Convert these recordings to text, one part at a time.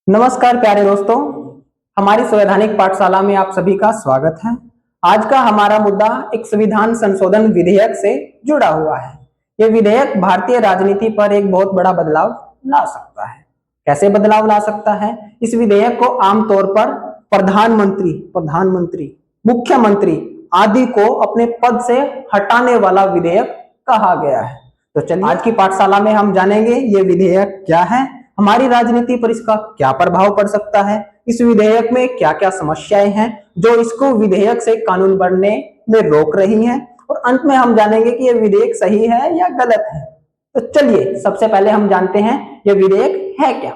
नमस्कार प्यारे दोस्तों, हमारी संवैधानिक पाठशाला में आप सभी का स्वागत है। आज का हमारा मुद्दा एक संविधान संशोधन विधेयक से जुड़ा हुआ है। यह विधेयक भारतीय राजनीति पर एक बहुत बड़ा बदलाव ला सकता है। कैसे बदलाव ला सकता है? इस विधेयक को आमतौर पर प्रधानमंत्री, मुख्यमंत्री आदि को अपने पद से हटाने वाला विधेयक कहा गया है। तो चलिए आज की पाठशाला में हम जानेंगे ये विधेयक क्या है, हमारी राजनीति पर इसका क्या प्रभाव पड़ सकता है, इस विधेयक में क्या क्या समस्याएं हैं जो इसको विधेयक से कानून बनने में रोक रही हैं, और अंत में हम जानेंगे कि यह विधेयक सही है या गलत है। तो चलिए सबसे पहले हम जानते हैं यह विधेयक है क्या।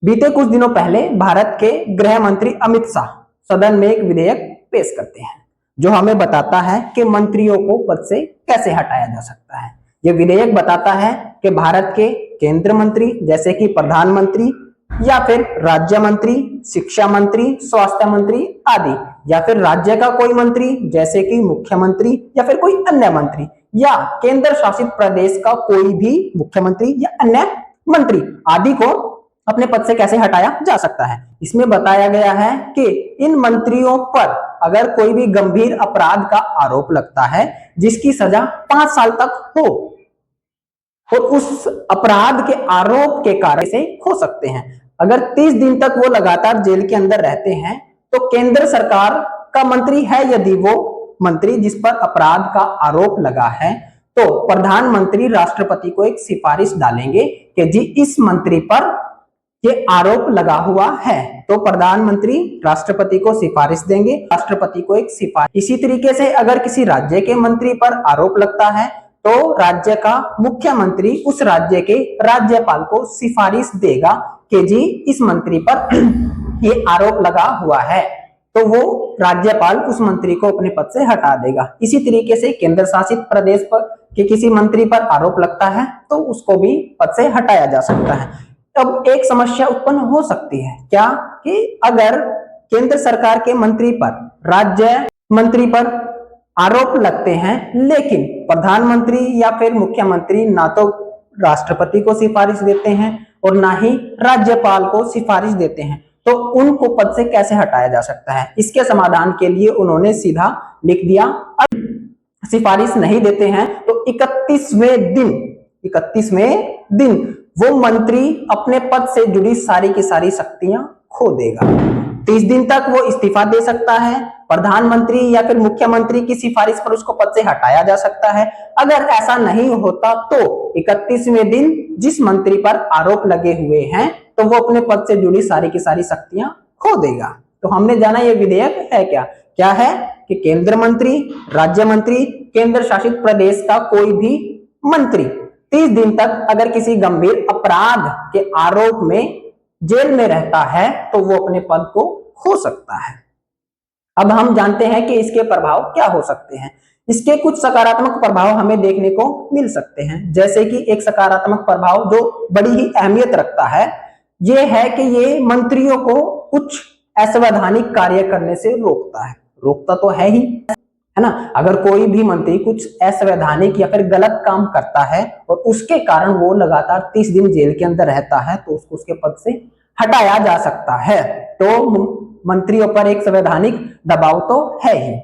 बीते कुछ दिनों पहले भारत के गृह मंत्री अमित शाह सदन में एक विधेयक पेश करते हैं जो हमें बताता है कि मंत्रियों को पद से कैसे हटाया जा सकता है। यह विधेयक बताता है कि भारत के केंद्र मंत्री जैसे कि प्रधानमंत्री या फिर राज्य मंत्री, शिक्षा मंत्री, स्वास्थ्य मंत्री आदि, या फिर राज्य का कोई मंत्री जैसे कि मुख्यमंत्री या फिर कोई अन्य मंत्री, या केंद्र शासित प्रदेश का कोई भी मुख्यमंत्री या अन्य मंत्री आदि को अपने पद से कैसे हटाया जा सकता है। इसमें बताया गया है कि इन मंत्रियों पर अगर कोई भी गंभीर अपराध का आरोप लगता है जिसकी सजा 5 साल तक हो और उस अपराध के आरोप के कारण से हो सकते हैं। अगर 30 दिन तक वो लगातार जेल के अंदर रहते हैं तो केंद्र सरकार का मंत्री है यदि वो मंत्री जिस पर अपराध का आरोप लगा है, तो प्रधानमंत्री राष्ट्रपति को एक सिफारिश डालेंगे कि जी इस मंत्री पर ये आरोप लगा हुआ है, तो प्रधानमंत्री राष्ट्रपति को सिफारिश देंगे, राष्ट्रपति को एक सिफारिश। इसी तरीके से अगर किसी राज्य के मंत्री पर आरोप लगता है तो राज्य का मुख्यमंत्री उस राज्य के राज्यपाल को सिफारिश देगा कि जी इस मंत्री पर ये आरोप लगा हुआ है, तो वो राज्यपाल उस मंत्री को अपने पद से हटा देगा। इसी तरीके से केंद्र शासित प्रदेश पर कि किसी मंत्री पर आरोप लगता है तो उसको भी पद से हटाया जा सकता है। अब एक समस्या उत्पन्न हो सकती है क्या, कि अगर केंद्र सरकार के मंत्री पर राज्य मंत्री पर आरोप लगते हैं लेकिन प्रधानमंत्री या फिर मुख्यमंत्री ना तो राष्ट्रपति को सिफारिश देते हैं और ना ही राज्यपाल को सिफारिश देते हैं, तो उनको पद से कैसे हटाया जा सकता है। इसके समाधान के लिए उन्होंने सीधा लिख दिया, अगर सिफारिश नहीं देते हैं तो 31वें दिन वो मंत्री अपने पद से जुड़ी सारी की सारी शक्तियां खो देगा। 30 दिन तक वो इस्तीफा दे सकता है, प्रधानमंत्री या फिर मुख्यमंत्री की सिफारिश पर उसको पद से हटाया जा सकता है। अगर ऐसा नहीं होता तो 31वें दिन जिस मंत्री पर आरोप लगे हुए हैं तो वो अपने पद से जुड़ी सारी की सारी शक्तियां खो देगा। तो हमने जाना ये विधेयक है क्या है कि केंद्र मंत्री, राज्य मंत्री, केंद्र शासित प्रदेश का कोई भी मंत्री 30 दिन तक अगर किसी गंभीर अपराध के आरोप में जेल में रहता है तो वो अपने पद को खो सकता है। अब हम जानते हैं कि इसके प्रभाव क्या हो सकते हैं। इसके कुछ सकारात्मक प्रभाव हमें देखने को मिल सकते हैं, जैसे कि एक सकारात्मक प्रभाव जो बड़ी ही अहमियत रखता है ये है कि ये मंत्रियों को कुछ असंवैधानिक कार्य करने से रोकता तो है ही, है ना। अगर कोई भी मंत्री कुछ असंवैधानिक या फिर गलत काम करता है और उसके कारण वो लगातार 30 दिन जेल के अंदर रहता है तो उसको उसके पद से हटाया जा सकता है। तो मंत्रियों पर एक संवैधानिक दबाव तो है ही।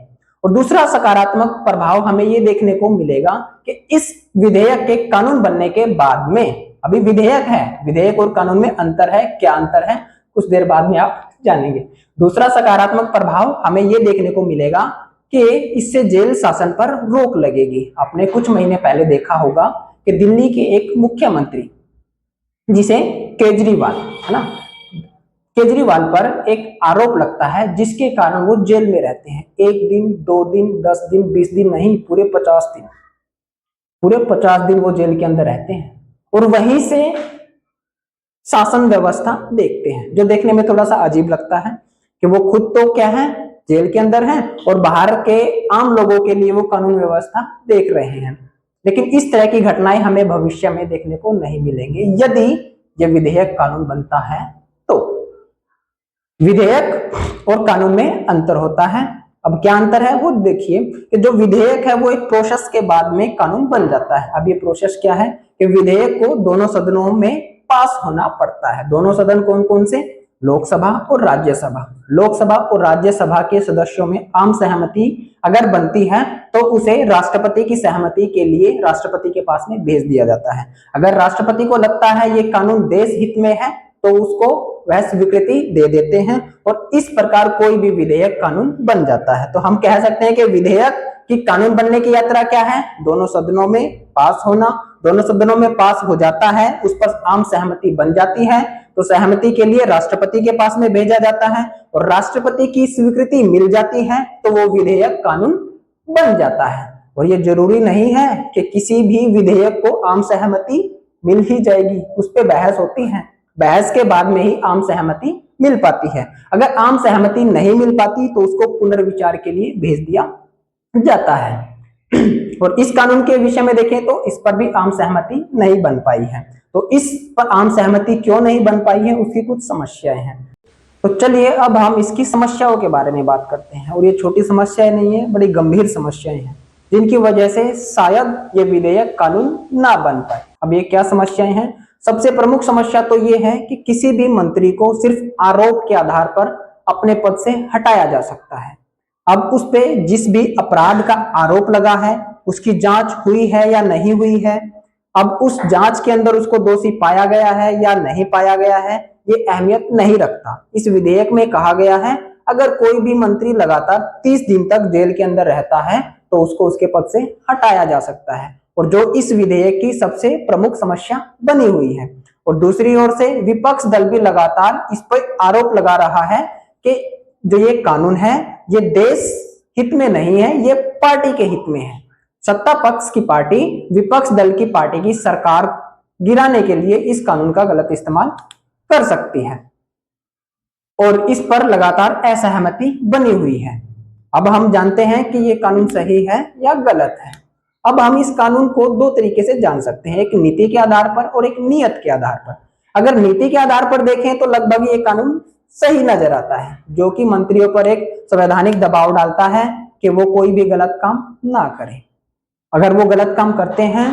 और दूसरा सकारात्मक प्रभाव हमें ये देखने को मिलेगा कि इस विधेयक के कानून बनने के बाद में, अभी विधेयक है, विधेयक और कानून में अंतर है, क्या अंतर है कुछ देर बाद में आप जानेंगे। दूसरा सकारात्मक प्रभाव हमें ये देखने को मिलेगा कि इससे जेल शासन पर रोक लगेगी। आपने कुछ महीने पहले देखा होगा कि दिल्ली के एक मुख्यमंत्री जिसे केजरीवाल, है ना, केजरीवाल पर एक आरोप लगता है जिसके कारण वो जेल में रहते हैं। 1 दिन, 2 दिन, 10 दिन, 20 दिन नहीं, पूरे 50 दिन वो जेल के अंदर रहते हैं और वहीं से शासन व्यवस्था देखते हैं, जो देखने में थोड़ा सा अजीब लगता है कि वो खुद तो क्या है, जेल के अंदर हैं और बाहर के आम लोगों के लिए वो कानून व्यवस्था देख रहे हैं। लेकिन इस तरह की घटनाएं हमें भविष्य में देखने को नहीं मिलेंगे यदि यह विधेयक कानून बनता है। तो विधेयक और कानून में अंतर होता है। अब क्या अंतर है वो देखिए कि जो विधेयक है वो एक प्रोसेस के बाद में कानून बन जाता है। अब ये प्रोसेस क्या है कि विधेयक को दोनों सदनों में पास होना पड़ता है। दोनों सदन कौन कौन से? लोकसभा और राज्यसभा। लोकसभा और राज्यसभा के सदस्यों में आम सहमति अगर बनती है तो उसे राष्ट्रपति की सहमति के लिए राष्ट्रपति के पास में भेज दिया जाता है। अगर राष्ट्रपति को लगता है ये कानून देश हित में है तो उसको वह स्वीकृति दे देते हैं और इस प्रकार कोई भी विधेयक कानून बन जाता है। तो हम कह सकते हैं कि विधेयक की कानून बनने की यात्रा क्या है? दोनों सदनों में पास होना। दोनों सदनों में पास हो जाता है, उस पर आम सहमति बन जाती है, तो सहमति के लिए राष्ट्रपति के पास में भेजा जाता है और राष्ट्रपति की स्वीकृति मिल जाती है तो वो विधेयक कानून बन जाता है। और ये जरूरी नहीं है कि किसी भी विधेयक को आम सहमति मिल ही जाएगी, उस पर बहस होती है, बहस के बाद में ही आम सहमति मिल पाती है। अगर आम सहमति नहीं मिल पाती तो उसको पुनर्विचार के लिए भेज दिया जाता है। और इस कानून के विषय में देखें तो इस पर भी आम सहमति नहीं बन पाई है। तो इस पर आम सहमति क्यों नहीं बन पाई है, उसकी कुछ समस्याएं हैं। तो चलिए अब हम इसकी समस्याओं के बारे में बात करते हैं। और ये छोटी समस्याएं नहीं है, बड़ी गंभीर समस्याएं हैं जिनकी वजह से शायद ये विधेयक कानून ना बन पाए। अब ये क्या समस्याएं हैं? सबसे प्रमुख समस्या तो ये है कि किसी भी मंत्री को सिर्फ आरोप के आधार पर अपने पद से हटाया जा सकता है। अब उस पे जिस भी अपराध का आरोप लगा है उसकी जांच हुई है या नहीं हुई है, अब उस जांच के अंदर उसको दोषी पाया गया है या नहीं पाया गया है, ये अहमियत नहीं रखता। इस विधेयक में कहा गया है अगर कोई भी मंत्री लगातार 30 दिन तक जेल के अंदर रहता है तो उसको उसके पद से हटाया जा सकता है, और जो इस विधेयक की सबसे प्रमुख समस्या बनी हुई है। और दूसरी ओर से विपक्ष दल भी लगातार इस पर आरोप लगा रहा है कि जो ये कानून है ये देश हित में नहीं है, ये पार्टी के हित में है। सत्ता पक्ष की पार्टी विपक्ष दल की पार्टी की सरकार गिराने के लिए इस कानून का गलत इस्तेमाल कर सकती है और इस पर लगातार असहमति बनी हुई है। अब हम जानते हैं कि ये कानून सही है या गलत है। अब हम इस कानून को दो तरीके से जान सकते हैं, एक नीति के आधार पर और एक नियत के आधार पर। अगर नीति के आधार पर देखें तो लगभग ये कानून सही नजर आता है, जो कि मंत्रियों पर एक संवैधानिक दबाव डालता है कि वो कोई भी गलत काम ना करें। अगर वो गलत काम करते हैं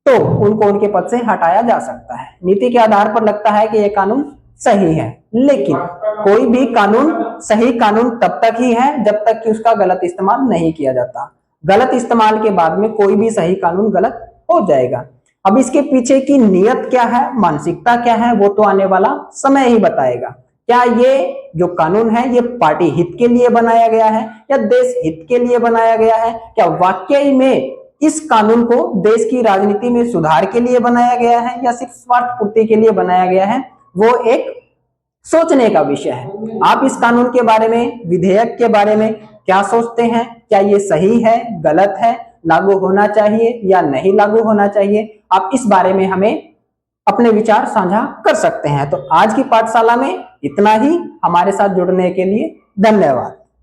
तो उनको उनके पद से हटाया जा सकता है। नीति के आधार पर लगता है कि ये कानून सही है, लेकिन कोई भी कानून सही कानून तब तक ही है जब तक कि उसका गलत इस्तेमाल नहीं किया जाता। गलत इस्तेमाल के बाद में कोई भी सही कानून गलत हो जाएगा। अब इसके पीछे की नीयत क्या है, मानसिकता क्या है, वो तो आने वाला समय ही बताएगा। क्या ये जो कानून है ये पार्टी हित के लिए बनाया गया है या देश हित के लिए बनाया गया है? क्या वाकई में इस कानून को देश की राजनीति में सुधार के लिए बनाया गया है या सिर्फ स्वार्थ पूर्ति के लिए बनाया गया है? वो एक सोचने का विषय है। आप इस कानून के बारे में, विधेयक के बारे में क्या सोचते हैं? क्या ये सही है, गलत है, लागू होना चाहिए या नहीं लागू होना चाहिए? आप इस बारे में हमें अपने विचार साझा कर सकते हैं। तो आज की पाठशाला में इतना ही। हमारे साथ जुड़ने के लिए धन्यवाद।